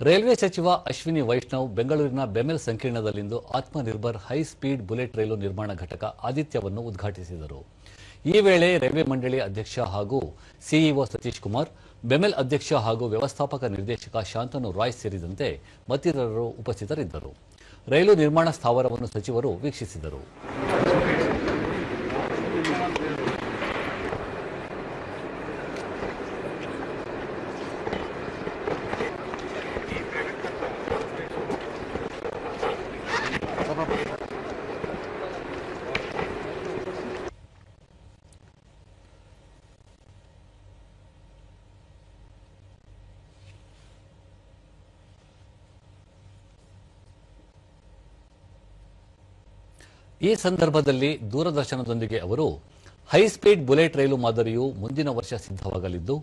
Railway ಸಚಿವ ಅಶ್ವಿನಿ ವೈಷ್ಣವ್ ಬೆಂಗಳೂರಿನ ಬೆಮೆಲ್ ಸಂಕೀರ್ಣದಲ್ಲಿಂದು ಆತ್ಮನಿರ್ಭರ್ ಹೈ ಸ್ಪೀಡ್ ಬುಲೆಟ್ ರೈಲು ನಿರ್ಮಾಣ ಘಟಕ ಆದಿತ್ಯವನ್ನು ಉದ್ಘಾಟಿಸಿದರು. ಈ ವೇಳೆ ರೈಲ್ವೆ ಮಂಡಳಿ ಅಧ್ಯಕ್ಷ ಹಾಗೂ ಸಿಇಒ ಸತೀಶ್ ಕುಮಾರ್, ಬೆಮೆಲ್ ಅಧ್ಯಕ್ಷ ಹಾಗೂ ವ್ಯವಸ್ಥಾಪಕ ನಿರ್ದೇಶಕ ಶಾಂತನು ರಾಯ್ ಸೇರಿದಂತೆ ಮತ್ತಿತರರು ಉಪಸ್ಥಿತರಿದ್ದರು. ರೈಲು ನಿರ್ಮಾಣ ಸ್ಥಾವರವನ್ನು ಸಚಿವರು ವೀಕ್ಷಿಸಿದರು. ಈ ಸಂದರ್ಭದಲ್ಲಿ ದೂರದರ್ಶನದೊಂದಿಗೆ ಅವರು ಹೈಸ್ಪೀಡ್ ಬುಲೆಟ್ ರೈಲು ಮಾದರಿಯು ಮುಂದಿನ ವರ್ಷ ಸಿದ್ಧವಾಗಲಿದ್ದು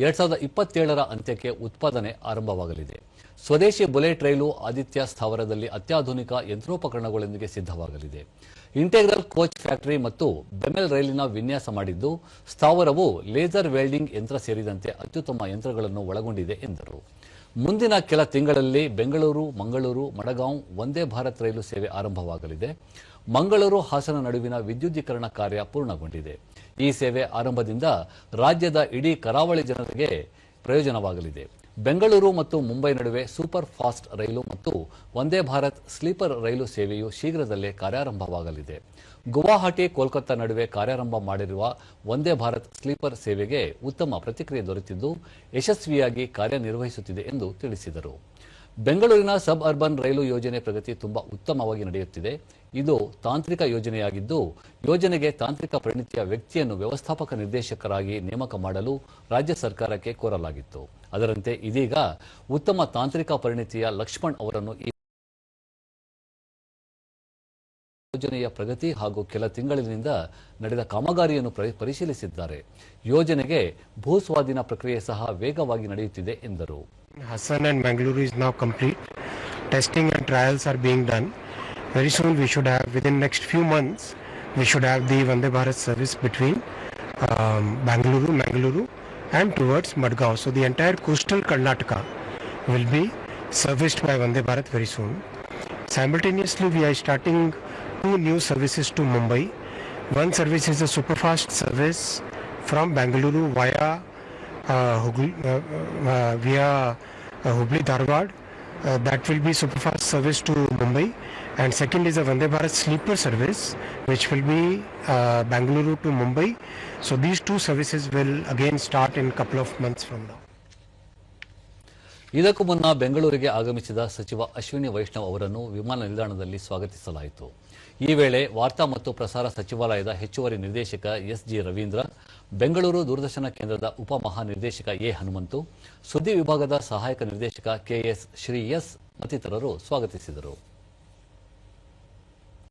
2027ರ ಅಂತ್ಯಕ್ಕೆ ಉತ್ಪಾದನೆ ಆರಂಭವಾಗಲಿದೆ. ಸ್ವದೇಶಿ ಬುಲೆಟ್ ರೈಲು ಆದಿತ್ಯ ಸ್ಥಾವರದಲ್ಲಿ ಅತ್ಯಾಧುನಿಕ ಯಂತ್ರೋಪಕರಣಗಳೊಂದಿಗೆ ಸಿದ್ಧವಾಗಲಿದೆ. ಇಂಟೆಗ್ರಲ್ ಕೋಚ್ ಫ್ಯಾಕ್ಟರಿ ಮತ್ತು ಬೆಮೆಲ್ ರೈಲಿನ ವಿನ್ಯಾಸ ಮಾಡಿದ್ದು, ಸ್ಥಾವರವು ಲೇಸರ್ ವೆಲ್ಡಿಂಗ್ ಯಂತ್ರ ಸೇರಿದಂತೆ ಅತ್ಯುತ್ತಮ ಯಂತ್ರಗಳನ್ನು ಒಳಗೊಂಡಿದೆ ಎಂದರು. ಮುಂದಿನ ಕೆಲ ತಿಂಗಳಲ್ಲಿ ಬೆಂಗಳೂರು, ಮಂಗಳೂರು, ಮಡಗಾಂವ್ ವಂದೇ ಭಾರತ್ ರೈಲು ಸೇವೆ ಆರಂಭವಾಗಲಿದೆ. ಮಂಗಳೂರು ಹಾಸನ ನಡುವಿನ ವಿದ್ಯುದೀಕರಣ ಕಾರ್ಯ ಪೂರ್ಣಗೊಂಡಿದೆ. ಈ ಸೇವೆ ಆರಂಭದಿಂದ ರಾಜ್ಯದ ಇಡೀ ಕರಾವಳಿ ಜನರಿಗೆ ಪ್ರಯೋಜನವಾಗಲಿದೆ. ಬೆಂಗಳೂರು ಮತ್ತು ಮುಂಬೈ ನಡುವೆ ಸೂಪರ್ ಫಾಸ್ಟ್ ರೈಲು ಮತ್ತು ವಂದೇ ಭಾರತ್ ಸ್ಲೀಪರ್ ರೈಲು ಸೇವೆಯು ಶೀಘ್ರದಲ್ಲೇ ಕಾರ್ಯಾರಂಭವಾಗಲಿದೆ. ಗುವಾಹಟಿ ಕೋಲ್ಕತ್ತಾ ನಡುವೆ ಕಾರ್ಯಾರಂಭ ಮಾಡಿರುವ ವಂದೇ ಭಾರತ್ ಸ್ಲೀಪರ್ ಸೇವೆಗೆ ಉತ್ತಮ ಪ್ರತಿಕ್ರಿಯೆ ದೊರೆತಿದ್ದು ಯಶಸ್ವಿಯಾಗಿ ಕಾರ್ಯನಿರ್ವಹಿಸುತ್ತಿದೆ ಎಂದು ತಿಳಿಸಿದರು. ಬೆಂಗಳೂರಿನ ಸಬ್ ಅರ್ಬನ್ ರೈಲು ಯೋಜನೆ ಪ್ರಗತಿ ತುಂಬಾ ಉತ್ತಮವಾಗಿ ನಡೆಯುತ್ತಿದೆ. ಇದು ತಾಂತ್ರಿಕ ಯೋಜನೆಯಾಗಿದ್ದು, ಯೋಜನೆಗೆ ತಾಂತ್ರಿಕ ಪರಿಣಿತಿಯ ವ್ಯಕ್ತಿಯನ್ನು ವ್ಯವಸ್ಥಾಪಕ ನಿರ್ದೇಶಕರಾಗಿ ನೇಮಕ ಮಾಡಲು ರಾಜ್ಯ ಸರ್ಕಾರಕ್ಕೆ ಕೋರಲಾಗಿತ್ತು. ಅದರಂತೆ ಇದೀಗ ಉತ್ತಮ ತಾಂತ್ರಿಕ ಪರಿಣಿತಿಯ ಲಕ್ಷ್ಮಣ್ ಅವರನ್ನು ಈ ಯೋಜನೆಯ ಪ್ರಗತಿ ಹಾಗೂ ಕೆಲ ತಿಂಗಳಿನಿಂದ ನಡೆದ ಕಾಮಗಾರಿಯನ್ನು ಪರಿಶೀಲಿಸಿದ್ದಾರೆ. ಯೋಜನೆಗೆ ಭೂಸ್ವಾಧೀನ ಪ್ರಕ್ರಿಯೆ ಸಹ ವೇಗವಾಗಿ ನಡೆಯುತ್ತಿದೆ ಎಂದರು. Hassan and Mangaluru is now complete. Testing and trials are being done. Very soon we should have, within next few months, we should have the Vande Bharat service between Mangaluru and towards Madgaon. So the entire coastal Karnataka will be serviced by Vande Bharat very soon. Simultaneously, we are starting 2 new services to Mumbai. One service is a superfast service from Bangalore via Hubli Dharwad. That will be superfast service to Mumbai. And second is a Vande Bharat sleeper service, which will be Bangalore to Mumbai. So these 2 services will again start in a couple of months from now. ಇದಕ್ಕೂ ಮುನ್ನ ಬೆಂಗಳೂರಿಗೆ ಆಗಮಿಸಿದ ಸಚಿವ ಅಶ್ವಿನಿ ವೈಷ್ಣವ್ ಅವರನ್ನು ವಿಮಾನ ನಿಲ್ದಾಣದಲ್ಲಿ ಸ್ವಾಗತಿಸಲಾಯಿತು. ಈ ವೇಳೆ ವಾರ್ತಾ ಮತ್ತು ಪ್ರಸಾರ ಸಚಿವಾಲಯದ ಹೆಚ್ಚುವರಿ ನಿರ್ದೇಶಕ ಎಸ್.ಜಿ. ರವೀಂದ್ರ, ಬೆಂಗಳೂರು ದೂರದರ್ಶನ ಕೇಂದ್ರದ ಉಪ ಮಹಾನಿರ್ದೇಶಕ ಎ. ಹನುಮಂತು, ಸುದ್ದಿ ವಿಭಾಗದ ಸಹಾಯಕ ನಿರ್ದೇಶಕ ಕೆ.ಎಸ್. ಶ್ರೀ ಎಸ್ ಮತ್ತಿತರರು ಸ್ವಾಗತಿಸಿದರು.